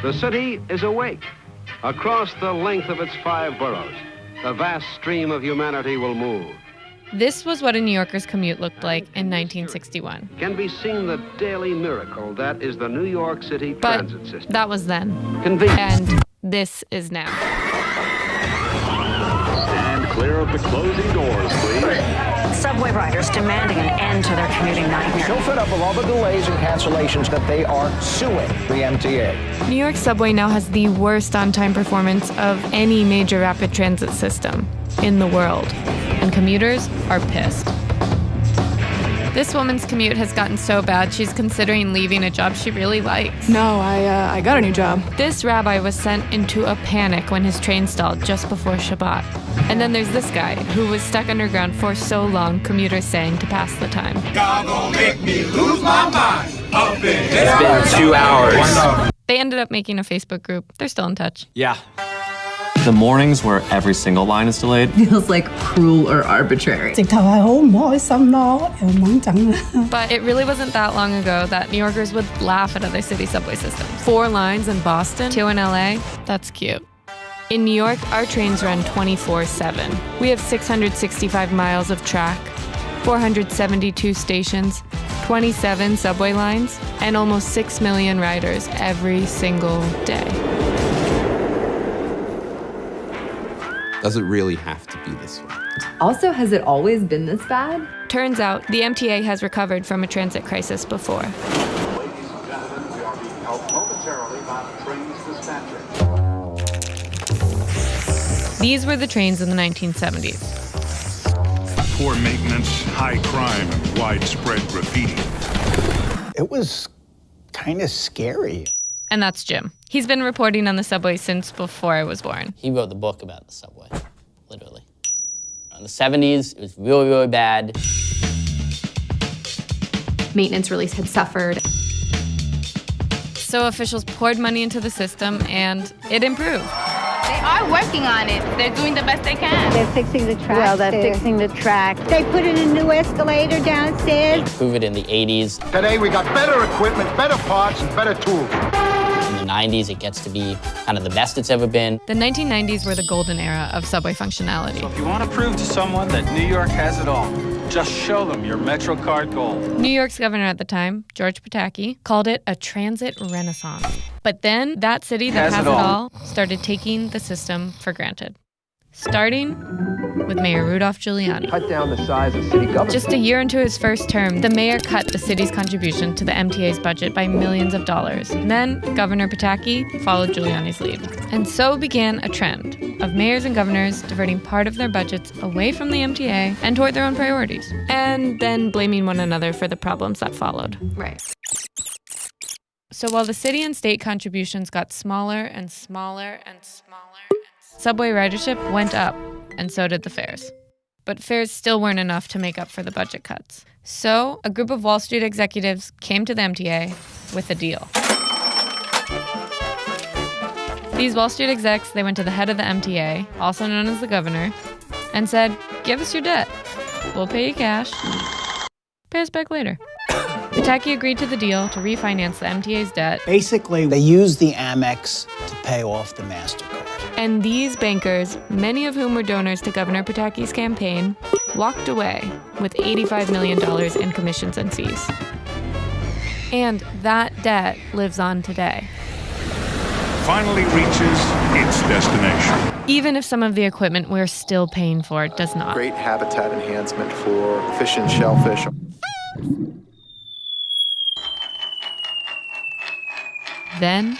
The city is awake. Across the length of its 5 boroughs, the vast stream of humanity will move. This was what a New Yorker's commute looked like in 1961. Can be seen the daily miracle that is the New York City transit system. That was then. Convenient. And this is now. Stand clear of the closing doors, please. Subway riders demanding an end to their commuting nightmare. So fed up with all the delays and cancellations that they are suing the MTA. New York subway now has the worst on-time performance of any major rapid transit system in the world, and commuters are pissed. This woman's commute has gotten so bad she's considering leaving a job she really likes. No, I got a new job. This rabbi was sent into a panic when his train stalled just before Shabbat. And then there's this guy who was stuck underground for so long, commuters saying to pass the time. God gonna make me lose my mind. Up in here. It's been 2 hours. They ended up making a Facebook group. They're still in touch. Yeah. The mornings where every single line is delayed feels like cruel or arbitrary. But it really wasn't that long ago that New Yorkers would laugh at other city subway systems. 4 lines in Boston, 2 in LA, that's cute. In New York, our trains run 24/7. We have 665 miles of track, 472 stations, 27 subway lines, and almost 6 million riders every single day. Does it really have to be this way? Also, has it always been this bad? Turns out the MTA has recovered from a transit crisis before. Ladies and gentlemen, we are being helped momentarily by the train's dispatcher. These were the trains in the 1970s. Poor maintenance, high crime, and widespread graffiti. It was kind of scary. And that's Jim. He's been reporting on the subway since before I was born. He wrote the book about the subway, literally. In the 70s, it was really, really bad. Maintenance really had suffered. So officials poured money into the system and it improved. They are working on it. They're doing the best they can. They're fixing the track. Well, they're fixing the track. They put in a new escalator downstairs. They improved it in the 80s. Today we got better equipment, better parts, and better tools. In the 90s, it gets to be kind of the best it's ever been. The 1990s were the golden era of subway functionality. So if you want to prove to someone that New York has it all, just show them your MetroCard Gold. New York's governor at the time, George Pataki, called it a transit renaissance. But then that city that has it all started taking the system for granted. Starting with Mayor Rudolph Giuliani. Cut down the size of city government. Just a year into his first term, the mayor cut the city's contribution to the MTA's budget by millions of dollars. Then Governor Pataki followed Giuliani's lead. And so began a trend of mayors and governors diverting part of their budgets away from the MTA and toward their own priorities, and then blaming one another for the problems that followed. Right. So while the city and state contributions got smaller and smaller and smaller, subway ridership went up, and so did the fares. But fares still weren't enough to make up for the budget cuts. So a group of Wall Street executives came to the MTA with a deal. These Wall Street execs, they went to the head of the MTA, also known as the governor, and said, "Give us your debt. We'll pay you cash. Pay us back later." Pataki agreed to the deal to refinance the MTA's debt. Basically, they used the Amex to pay off the MasterCard. And these bankers, many of whom were donors to Governor Pataki's campaign, walked away with $85 million in commissions and fees. And that debt lives on today. Finally reaches its destination. Even if some of the equipment we're still paying for does not. Great habitat enhancement for fish and shellfish. Then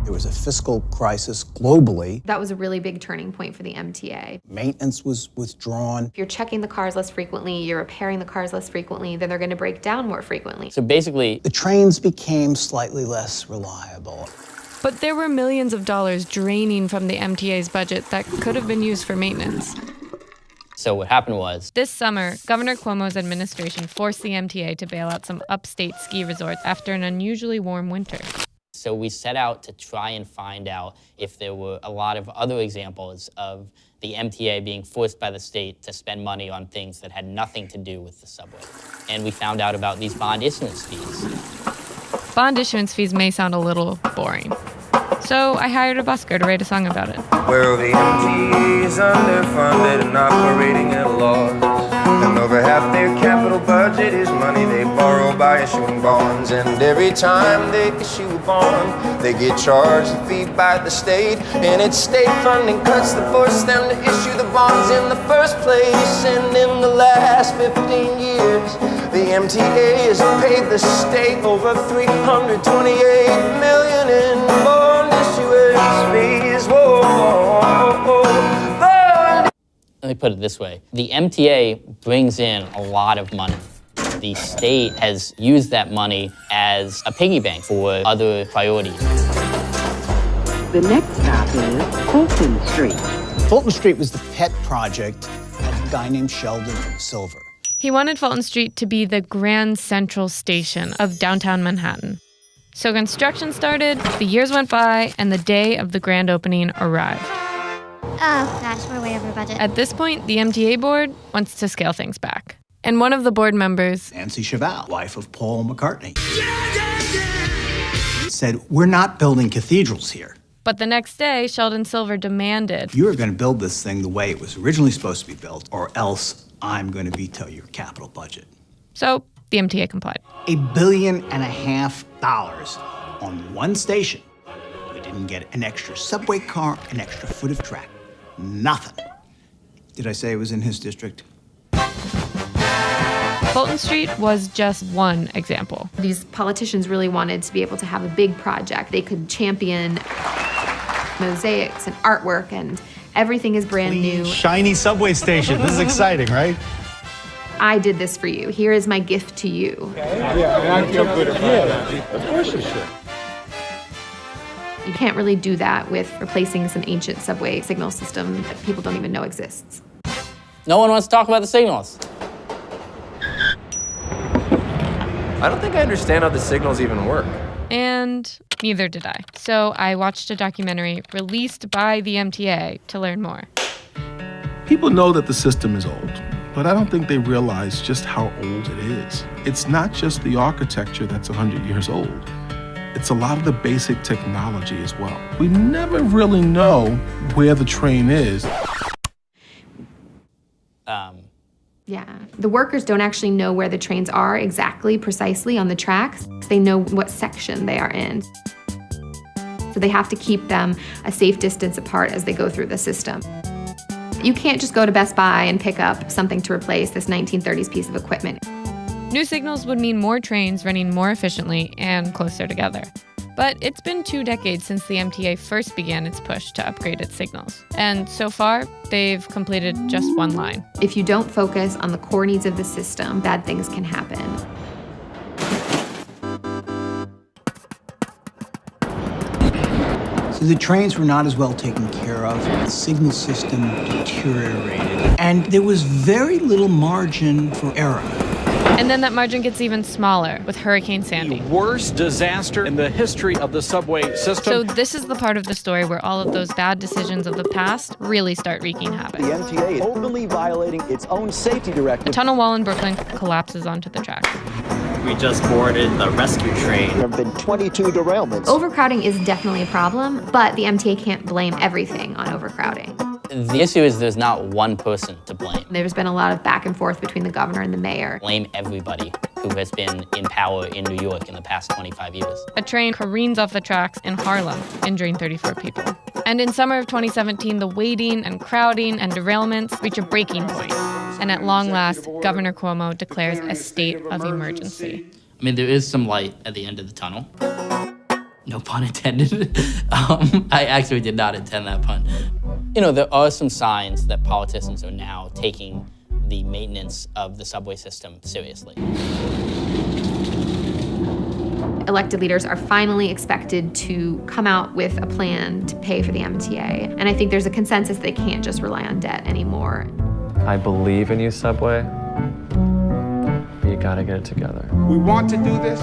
there was a fiscal crisis globally. That was a really big turning point for the MTA. Maintenance was withdrawn. If you're checking the cars less frequently, you're repairing the cars less frequently, then they're going to break down more frequently. So basically, the trains became slightly less reliable. But there were millions of dollars draining from the MTA's budget that could have been used for maintenance. So what happened was, this summer, Governor Cuomo's administration forced the MTA to bail out some upstate ski resorts after an unusually warm winter. So we set out to try and find out if there were a lot of other examples of the MTA being forced by the state to spend money on things that had nothing to do with the subway. And we found out about these bond issuance fees. bond issuance fees may sound a little boring. So I hired a busker to write a song about it. Well, the MTA is underfunded and operating at a loss. And over half their capital budget is money they borrow by issuing bonds. And every time they issue a bond, they get charged a fee by the state. And it's state funding cuts that force them to issue the bonds in the first place. And in the last 15 years, the MTA has paid the state over $328 million in bond issuance fees. Whoa, whoa, whoa. Let me put it this way. The MTA brings in a lot of money. The state has used that money as a piggy bank for other priorities. The next stop is Fulton Street. Fulton Street was the pet project of a guy named Sheldon Silver. He wanted Fulton Street to be the Grand Central Station of downtown Manhattan. So construction started, the years went by, and the day of the grand opening arrived. Oh, gosh, we're way over budget. At this point, the MTA board wants to scale things back. And one of the board members, Nancy Cheval, wife of Paul McCartney, said, "We're not building cathedrals here." But the next day, Sheldon Silver demanded, "You are going to build this thing the way it was originally supposed to be built, or else I'm going to veto your capital budget." So the MTA complied. $1.5 billion on one station. We didn't get an extra subway car, an extra foot of track. Nothing. Did I say it was in his district? Fulton Street was just one example. These politicians really wanted to be able to have a big project. They could champion mosaics and artwork, and everything is brand new. Shiny subway station. This is exciting, right? I did this for you. Here is my gift to you. Yeah, and I feel good about that. Of course you should. You can't really do that with replacing some ancient subway signal system that people don't even know exists. No one wants to talk about the signals. I don't think I understand how the signals even work. And neither did I. So I watched a documentary released by the MTA to learn more. People know that the system is old, but I don't think they realize just how old it is. It's not just the architecture that's 100 years old. It's a lot of the basic technology as well. We never really know where the train is. Yeah, the workers don't actually know where the trains are exactly, precisely on the tracks. They know what section they are in. So they have to keep them a safe distance apart as they go through the system. You can't just go to Best Buy and pick up something to replace this 1930s piece of equipment. New signals would mean more trains running more efficiently and closer together. But it's been 2 decades since the MTA first began its push to upgrade its signals. And so far, they've completed just one line. If you don't focus on the core needs of the system, bad things can happen. So the trains were not as well taken care of, the signal system deteriorated, and there was very little margin for error. And then that margin gets even smaller with Hurricane Sandy. The worst disaster in the history of the subway system. So this is the part of the story where all of those bad decisions of the past really start wreaking havoc. The MTA is openly violating its own safety directive. A tunnel wall in Brooklyn collapses onto the tracks. We just boarded the rescue train. There have been 22 derailments. Overcrowding is definitely a problem, but the MTA can't blame everything on overcrowding. The issue is there's not one person to blame. There's been a lot of back and forth between the governor and the mayor. Blame everybody who has been in power in New York in the past 25 years. A train careens off the tracks in Harlem, injuring 34 people. And in summer of 2017, the waiting and crowding and derailments reach a breaking point. And at long last, Governor Cuomo declares a state of emergency. I mean, there is some light at the end of the tunnel. No pun intended. I actually did not intend that pun. You know, there are some signs that politicians are now taking the maintenance of the subway system seriously. Elected leaders are finally expected to come out with a plan to pay for the MTA. And I think there's a consensus they can't just rely on debt anymore. I believe in you, Subway. But you gotta get it together. We want to do this.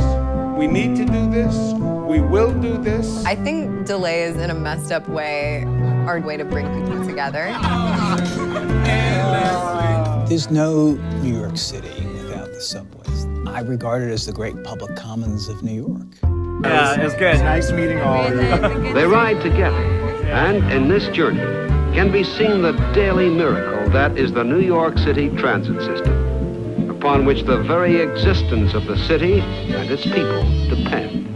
We need to do this. We will do this. I think delays in a messed up way are a way to bring people together. There's no New York City without the subways. I regard it as the great public commons of New York. Yeah, it was good. Nice meeting all of you. They ride together, and in this journey can be seen the daily miracle that is the New York City transit system, upon which the very existence of the city and its people depend.